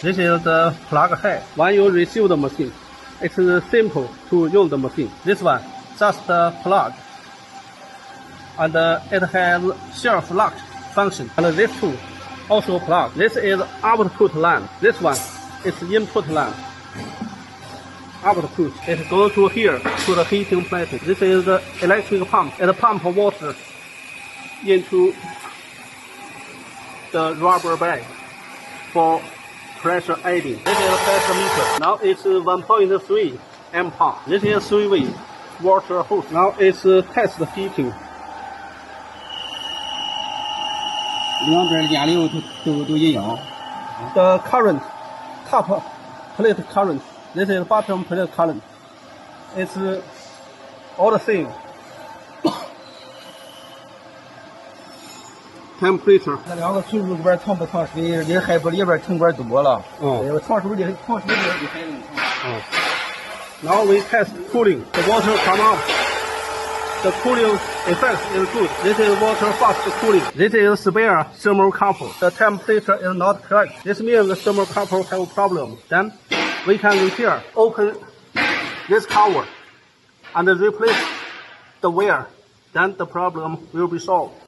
This is the plug head. When you receive the machine, it's simple to use the machine. This one, just the plug. And it has shelf lock function. And this two, also plug. This is output line. This one is input line. Output. It goes to here, to the heating plate. This is the electric pump. It pumps water into the rubber bag for pressure aiding. This is a pressure meter. Now it's 1.3 ampere. This is 3-way water hose. Now it's test heating. 两边压力都一样。The current, top plate current. This is bottom plate current. It's all the same. Temperature. 那两个水壶里边藏不藏水？离海里边成管多了。藏水的比海能长。Now we test cooling. The water come up. The cooling effect is good. This is water fast cooling. This is spare thermocouple. The temperature is not correct. This means the thermocouple have a problem. Then we can repair. Open this cover and replace the wire. Then the problem will be solved.